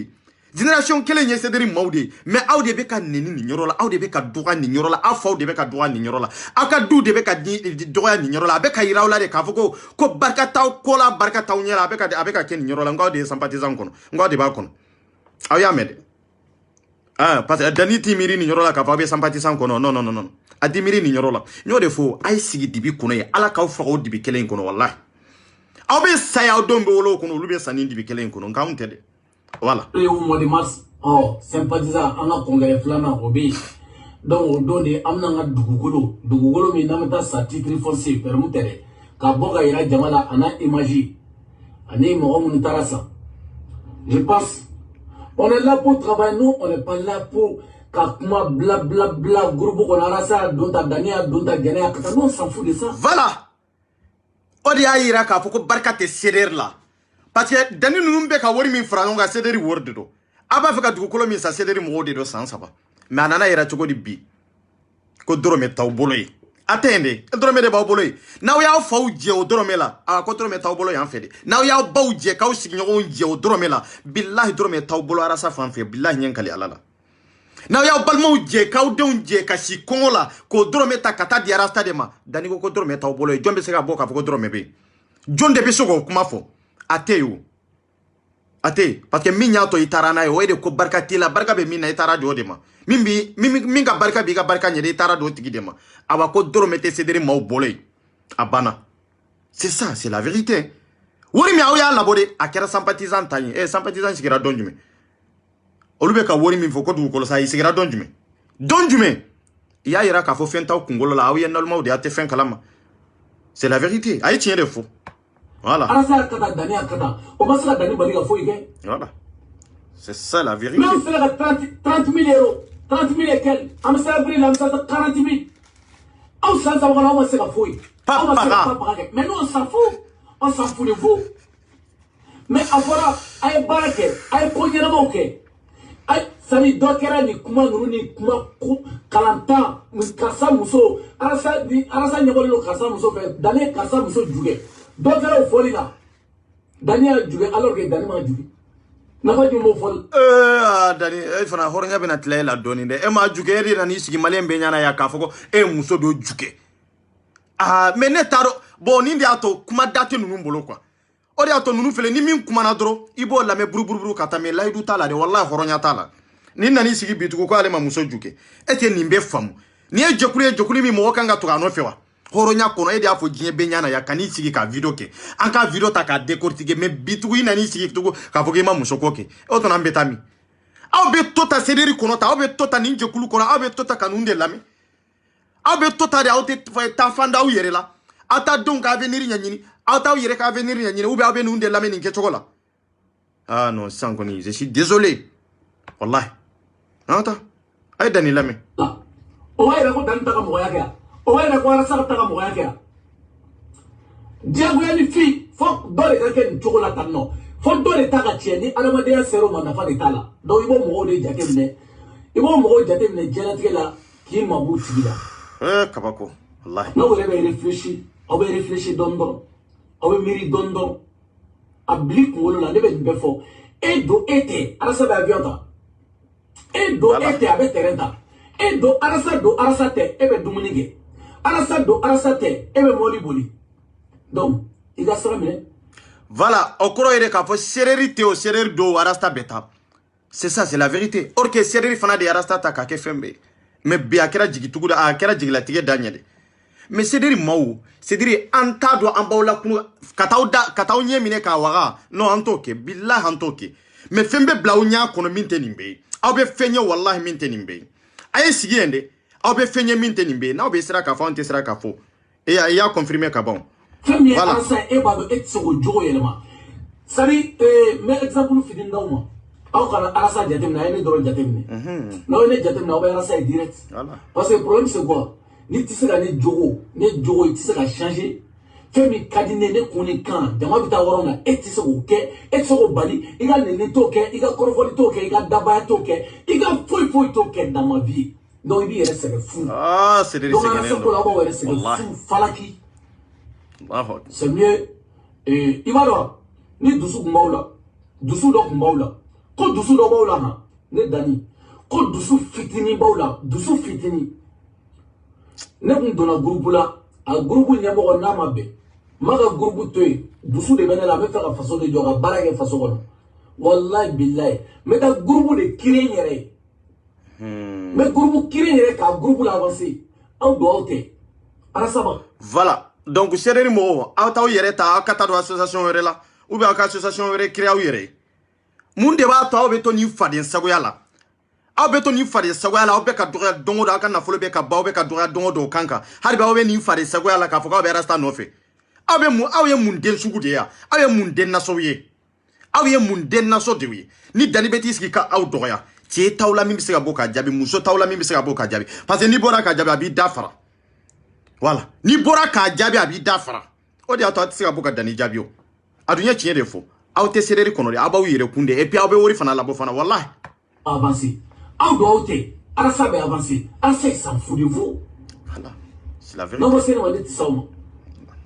génération kelen ye Cédric Maola mais aw de be ka neni ni nyorola aw de be ka doga ni nyorola afaw de be ka doga ni nyorola aka du de be ka doga ni nyorola be ka yirawla de ka foko ko barka taw kola barka taw nyela be ka ken nyorola ngaw de sympathisant kono ngaw de ba kono aw ya mede parce que Dani timiri ni nyorola ka fa be sympathisant kono non adimiri ni nyorola nyode fo ay sigi dibi kono ye ala ka fa o dibi kelen kono wallahi aw be saya dombe wolo kono lu be sani dibi kelen kono ngam tede voilà. Au mois de mars, sympathisant en a congrès flamand obé. Donc, on donne amnanga dugugolo, mais n'a sa titre foncé, permutere. Kaboga ira jamala, ana imagi. Ane moron tarasa. Je pense, On est là pour travailler, nous, on n'est pas là pour blablabla, groupe qu'on a ça, dont ta Dania, dont ta Gana, nous on s'en fout de ça. Voilà. Odi ayira ka foko barka te seder la. Parce que dani nunu be ka wori min frango ga sederi word do. Aba feka dugukolo min sa sederi mo de do san saba. Mais anana yira chogo di bi. Ko dorome taw boloy. Attendez, dorome de ba boloy. Now ya faw je o dorome la. A ko dorome taw boloy en fait. Now ya baw je ka o signyo on je o dorome la. Billahi dorome taw bolo ara sa fan fe billahi nyankali alala. Now ya balmo je ka o don je ka si kongola ko dorome ta kata di ara sta de ma. Dani ko dorome taw boloy. Jombe se ka boka ko dorome be. John de Besoko kuma fo ateu ate parce que minya to itarana yo ede ko barka tila barka be minna itara do de ma minga barka bi ga barka nyede itara do tigi de ma aba ko doro mete cedere ma bolé abana c'est ça c'est la vérité wori mi awya labode akera sympathisant tani sympathisant sigira donjume olube ka wori mi foko du ko sa sigira donjume ya ira ka fo fenta kungolo la awya nalma de ate fen kalama c'est la vérité ayi tient de faux. Voilà. Voilà. C'est ça la vérité. Mais on fait 30 000 euros. 30 000 et quelques. On s'est avril, on s'est 40 000. On s'en fout, on s'est fouillé. Mais nous, on s'en fout. On s'en fout de vous. Mais voilà, aïe barake, aïe pogneramo ke. Aïe, ça ni dokera ni kuma nuni kuma kalanta, kasa muso. Arasa nyabolo kasa muso fait. Dane kasa muso djouge. Donc là, il faut aller là. Daniel Djoué, alors que Daniel m'a dit. N'a pas dit mot folle. Daniel, il faut avoir un peu la donne. Et ma Djoué, il y a un ici qui m'a l'air bien à Yakafoko et Mousso de Djoué. Ah, mais netaro, bon, Nindiato, kuma date nous mbolo quoi. Oriato nous fait les nimin kumanadro, Ibo la me brou katame, la idu tala de Wallah Horonyatala. Nina ni sigi bitu ko ale ma Mousso Djoué. Et nimbe famu. Ni jokuli mi mo kanga to anofewa. Horonya kono ede afo jinye benyana ya kani sigi ka video ke anka video ta ka décortiquer mais bitu ina ni sigi tugo ka foge ma musoko ke o to nambe tami aw be tota sederi kono ta aw be tota ninje kulu kono aw be tota kanunde lami aw be tota de aw te ta fanda u yere la ata donc avenir nyanyini aw ta u yere ka avenir nyanyini ou be aw be nunde lami ninke chokola ah non sankoni je suis désolé wallahi ata ay dani lami o ay ko dan ta ka mo ya ouais, la quoi ça t'as mon gars. Diago yani fi, faut donner quelqu'un chocolat non. Faut donner ta gatieni, ala madea sero manafa de tala. Donc il va mourir de jatemne. Il va mourir de jatemne jelati la qui m'a bouti là. Kabako. Allah. Non, vous avez réfléchi, on va réfléchir dondon. On va miri dondon. Ablik wolo la nebe befo. Et do été, ala sa ba vianda. Et do été avec terenta. Et do arasa te ebe dumunige. Arasate, ebe moli boli. Donc, il a ça, mais. Voilà, au cours de la serreri teo serreri do arasta beta. C'est ça, c'est la vérité. Or que serreri fana de arasta ta kake fembe. Mais bien kera jigitugu da kera jigla tige daniel. Mais serreri mau, c'est-à-dire anta do ambaula kunu katau nye mine ka waga. Non antoke, billah antoke. Mais fembe blaunya kono minte nimbe. Abe fenye wallahi minte nimbe. Aye sigiende. Aw be fenye minte nimbe na obe sera ka fo ante sera ka fo et ya confirmer ka bon voilà ça e ba do et so jogo yelema sari mais exemple fidin dawma aw kana arasa jatem na ene doro jatem ni no ene jatem na obe arasa direct voilà parce que le problème c'est quoi ni tisera ne jogo il tisera changer femi kadine ne koni kan jama bita worona et tiso ke et so bali iga ne to ke iga korofoli to ke iga daba to ke iga foi to ke dans ma vie. Donc il reste fou. Ah, c'est des falaki. C'est mieux. Et il va là. Ni doucou maula. Doucou donc maula. Quand doucou donc maula, ne dani. Quand doucou fitini maula. Doucou fitini. Ne vous donne un groupe là. Un groupe n'y a pas de nama. Maga groupe tué. Doucou de venir la même façon de dire. Barage façon. Wallahi billahi. Mais un groupe de kirényere. Mais groupe qui est un groupe avancé, on doit être. Voilà. Donc, c'est le mot. Autant yere ta akata do association yere la. Ou bien association yere créa yere. Mun débat ta obeto ni fadien sagoyala. Obeto ni fadien sagoyala obeka dora dongo da kana folo beka ba obeka dora dongo do kanka. Hariba obe ni fadien sagoyala ka foka obe rasta nofe. Abe mu awe mun den sugu de ya. Awe mun den nasoye. aw ye mun den naso de wi ni dani beti ski ka aw doya ti tawla mi se ka boka jabi muso tawla mi se ka boka jabi parce que ni bora ka jabi abi dafara voilà ni bora ka jabi abi dafara o de ato se ka boka dani jabi o adunya tiye de fo aw te sereri kono de abaw yere kunde et puis aw be wori fana labo fana wallahi avancer aw do ote ala sabe avancer ala se s'en fout de vous voilà c'est la vérité non c'est ma dit ça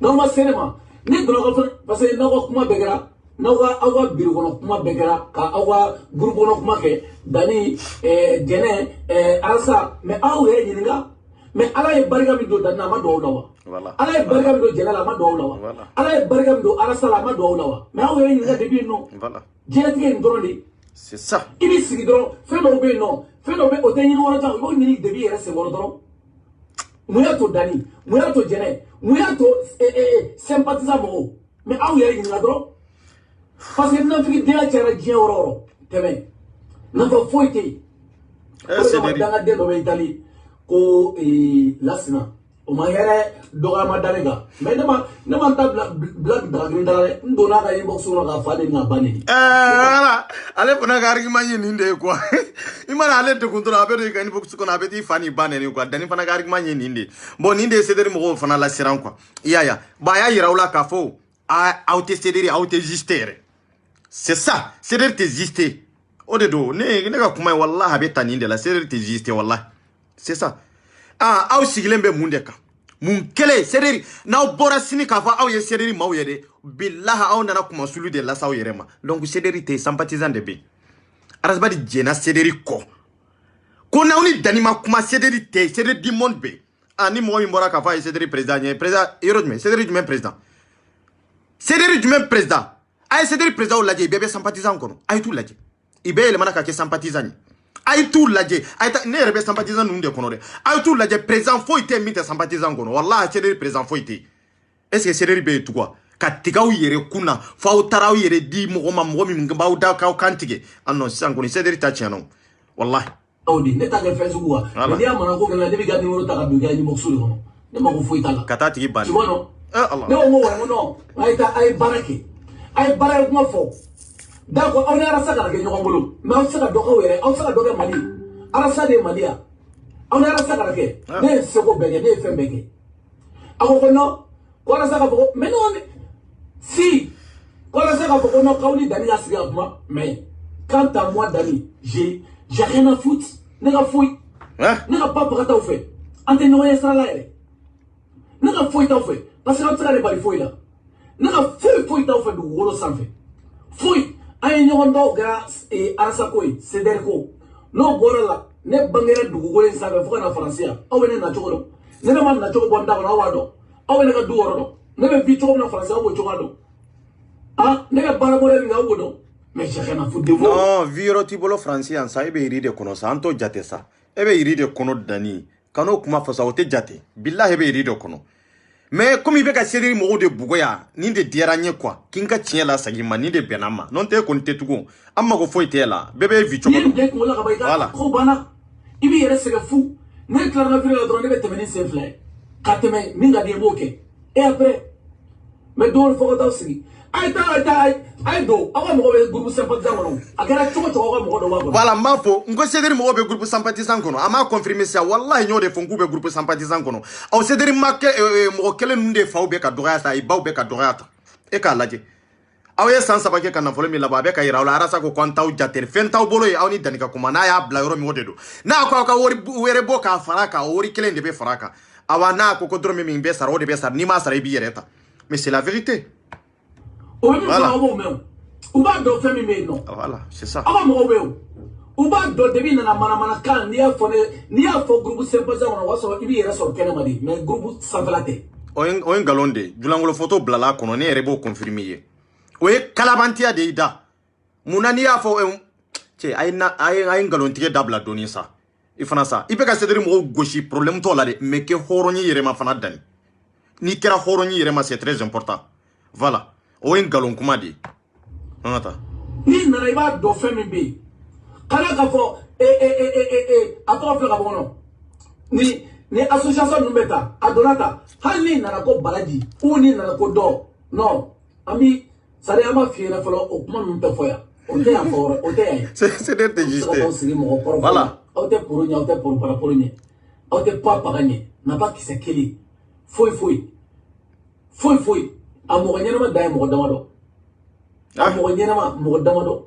non c'est ma ni do ko parce que na ko kuma begara nawa awa biru kono kuma begara ka awa groupe kono kuma ke dani jene alsa mais aw ye nyinga mais ala ye barika mi do danna ma do lawa voilà ala ye barika mi do jene la ma do lawa voilà ala ye barika mi do alsa la ma do lawa mais aw ye nyinga de bi no voilà jene tige ndoroni c'est ça ibi sigi doro fe do be no fe do be o te nyini wona tan o nyini de bi yere se wona doro muya to dani muya to jene muya to sympathisant mo mais aw ye nyinga doro parce que non fiki dia chara dia ororo teme non fa foite c'est des dans de no Italie ko lasina o ma yere doga ma dalega mais nema ta black dragon dale ndona ga inbox no ga fa de na bani voilà ale fana ga argument yin inde quoi imana ale de kuntura be ga inbox ko na be ti fani bane ni quoi dani fana ga argument yin inde bon inde c'est der mo fana la siran quoi ya ba ya yirawla ka fo a auto cédéri auto justere c'est ça c'est der te juste o de do ne ga kuma wallahi habeta ni de la c'est der te juste wallahi c'est ça aw sigilen be mun de kan mun kele sederi naw bora sini ka fa aw ye sederi maw yede billahi aw nana kuma sulu de la saw yerema donc sederi te sympathisant de be arasba di jena sederi ko na oni danima kuma sederi te sederi di monde be ani mo mi bora ka fa sederi président yero djumé sederi djumé président ay sederi président laje bebe sympathisant kono ay tout laje ibe le manaka ke sympathisant ay tout laje ay ne rebe sympathisant nunde kono de ay tout laje président foité mite sympathisant kono wallahi c'est président foité est-ce que c'est be tout quoi ka tigaw yere kuna fa utaraw yere di mo mi ngbaw da ka kantige annon sangoni c'est ta chano wallahi awdi ne ta ga facebook wa ni amana ko gana de bi ga numéro ta ga bi ga ni mo sulu kono ne ma ko foita la kata tigi ban Allah ne mo wa no ay barake ay barake mo fo d'accord on est arasa ka ke ñoko ngolo mais on saka doko wéré on saka doko mali arasa de malia on est arasa ka ke ne se ko bege ne fe bege ako ko no ko arasa ka ko mais non si ko arasa ka ko no kawli dani asiga kuma mais quant à moi Dani j'ai rien à foutre ne ga fouille ne ga pas parata au fait ante no yesra la ere ne ga fouille ta au fait parce que on saka le bali fouille là ne ga fouille ta au fait du wolo sans fait fouille ay ñondo gra arasa koy ceder ko no borala ne bangere dugu golen sabe fo na français awene na chokolo ne na man na choko bonda na wado awene ka duworo do ne be bi choko na français awo chokado ne be bara bole nga wodo mais j'ai rien à foutre de vous non viro tibolo français en ça ebe iri de kono sa anto jate sa ebe iri de kono dani kano kuma fasa wote jate billahi ebe iri de kono mais comme il veut que c'est mo de bugoya ni de diranye quoi kinga tiela sagima ni de benama non te kon tetugo amma ko foi tela bébé vi choko voilà ko bana ibi yere se fou ne clair na vire la drone be temeni se flé kateme minga de moke et après mais do fo ko tawsi ay do awa mo be groupe sympathisant non agara choko choko mo do wa voilà mafo ngo cédéri mo be groupe sympathisant kono ama confirmer ça wallahi ñode fo ngube groupe sympathisant kono aw cédéri makke mo kele nunde faw be ka doyata ay baw be ka doyata e ka laje aw ye sans sabake kana folo mi laba be ka yira wala arasa ko kontaw jater fentaw bolo aw ni danika kuma na ya bla yoro mi wodedo na ko ka wori were bo ka faraka wori kele de be faraka awa na ko ko dromi mi be sar wode be sar ni ma sar bi yereta mais c'est la vérité. Voilà, c'est ça. Ou ba do debi na mana kan ni a fo groupe sympathisant on wa so ibi yera so kene madi mais groupe sanflate o galonde julangolo photo blala kono ne rebo confirmer o e kalabantia de ida munani a fo che ay galontige dabla doni sa ifana sa ipe ka cédéri mo gauche problème to la de mais ke horoni yere ma fana dani ni kera horoni yere ma c'est très important voilà o galon kuma di nata ni na iba do femi be kana ka fo ato fe ka bono ni association numeta adonata hali na ko balaji uni na ko do no ami ça rien ma fier falo o kuma nun ta foya o te aforo o te c'est d'être juste voilà o te pour nya o te pour para pour nya o te papa gagné n'a pas qui c'est keli foi amogo nyama dai mo damado amogo nyama mo damado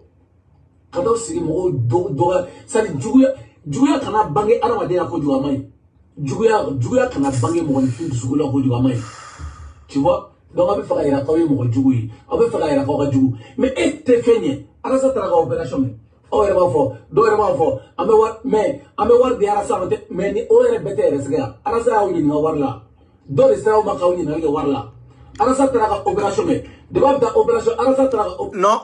kada sigi mo do sani juguya kana bange arama de ko juwa mai juguya kana bange mo ni fi sugula ko juwa mai tu vois donc abe faka ira kawe mo juguyi abe faka ira ka jugu mais ete fenye ala sa tra ka opération mais o ere ba fo do ere ba fo ame war de ara sa mais ni o ere bete ere sega ala sa awni ni warla do le sa o ma kawni na warla ala sa tra ka opération mais de ba da opération ala sa tra ka non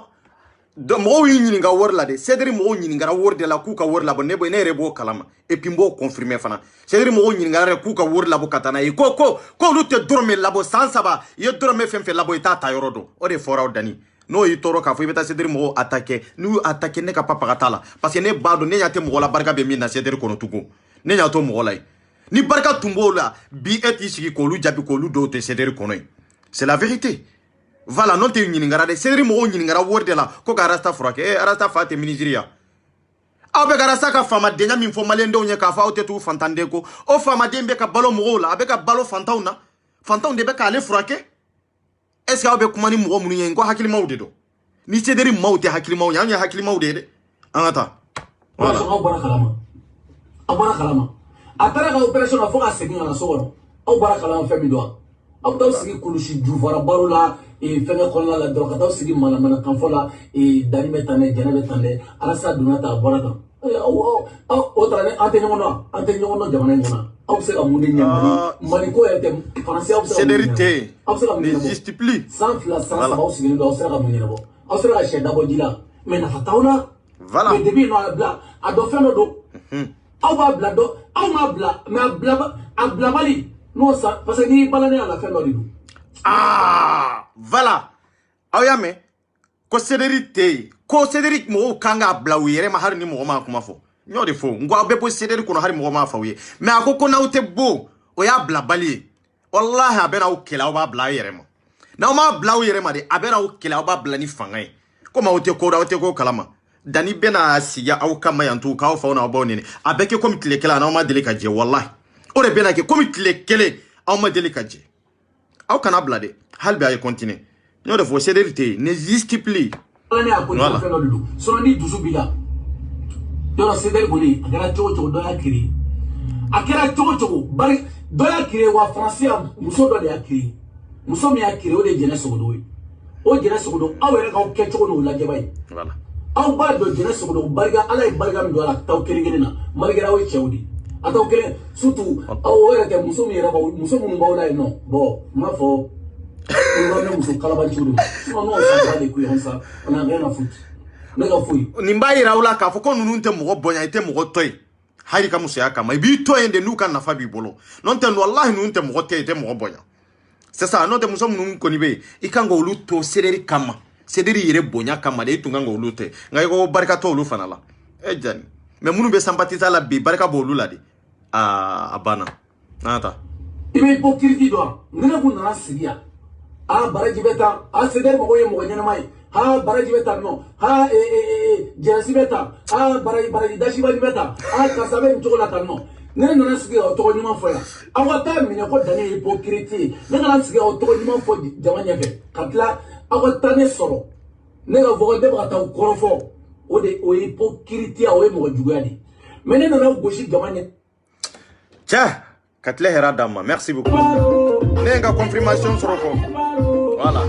do mo yi ñini nga wor la de cedri mo ñini nga wor de la ku ka wor la bo ne bo ne rebo kalama et puis mbo confirmer fana cedri mo ñini nga re ku ka wor la bo katana yi ko lu te dorme la bo sans saba ye dorme fenfe la bo ita ta yorodo o de fora o dani no yi toro ka fo ibeta cedri mo attaquer nu attaquer ne ka papa katala parce que ne bado ne yate mo la barka be min na cedri kono tugo ne yato mo la ni barka tumbo la bi eti sigi ko lu jabi ko lu do te cedri kono c'est la vérité. Voilà, non te ñiningara de cedri mo ñiningara worde la ko ka rasta frake rasta fate ministria abe ka rasta ka fama de nyami fo malendo nya ka fa o tetu fantande ko o fama de be ka balo mo la abe ka balo fantauna fantaun de be ka le frake est ce que abe kuma ni mo munu yen ko hakili mawde do ni cedri mawte hakili maw nya hakili mawde de anata voilà abara kalama atara ka opération fo ka segin na so o bara kalama femi do aw taw sigi kulusi jufara baro la fenge kɔnɔna la dɔrɔn ka taw sigi mana kan fɔ la dani bɛ tan dɛ jɛnɛ bɛ tan dɛ alasa donna ta a bɔra tan o taara ne an tɛ ɲɔgɔn dɔn jamana in kɔnɔ aw bɛ se ka mun de ɲɛ mali ko yɛrɛ tɛ faransi aw bɛ se ka mun ɲɛnabɔ aw bɛ se ka mun ɲɛnabɔ san 2 san 3 aw sigilen don aw sera ka mun ɲɛnabɔ aw sera ka sɛ dabɔ ji la mais nafa t'aw la mais depuis nɔ a bila a dɔ fɛn dɔ don aw b'a bila dɔ aw m'a bila mais a bilabali n'o sa parce que n'i balannen a la fɛn dɔ de don. Voilà. Ayame ko cedri te ko cedri mo kanga bla wiyere ma har ni mo ma kuma fo nyo de fo ngwa be po cedri ko no har mo ma fa wiye mais akoko na ute bo o ya bla bali wallahi abena o kela o ba bla yere mo na o ma bla yere ma de abena o kela o ba bla ni fangai ko ma ute ko kalama dani bena siya au kama yantu ka o fa na o ba ni abeke ko mitle kela na o ma dele ka je wallahi o re bena ke ko mitle kele o ma dele ka je au kana bla de halbe ay continue non de fo cédérité n'existe plus voilà son ni dusu bila do la cédér boli akara chocho do ya kiri akara chocho bari do ya kiri wa français muso do ya kiri muso mi ya kiri o de jene sogodo o jene sogodo awere ka o ke chocho no la jebay voilà aw ba do jene sogodo bariga ala bariga mi do la taw kiri na marigara o chewdi ataw kele surtout aw were ke muso mi era ba muso mu ba no bon ma fo nimba ira ula ka fo ko nunu nte mo bonya ite mo toy hari ka muso yaka ma bi toy ende nuka na fa bi bolo non te wallahi nunu nte mo te ite mo bonya c'est ça non te muso nunu ko ni be ikango ulu to cedri kama cedri ire bonya kama de tunga ngo ulu te ngai ko barka to ulu fanala e jani mais munu be sympathiser la bi barka bo ulu la de abana nata ibe hypocrite do ngana ku na siria baraji beta ceder mo ye mo nyana mai baraji beta no jesi beta baraji dashi beta kasabe ntola tanno nene nana sigi o to nyuma foya awata mine ko dane hypocrite nene nana sigi o to nyuma fo jamanya fe katla awata ne soro ne ga voga de ba ta korofo o de o hypocrite o mo jugadi mene nana goshi jamanya tiens katla hera dama merci beaucoup nenga confirmation sur ko voilà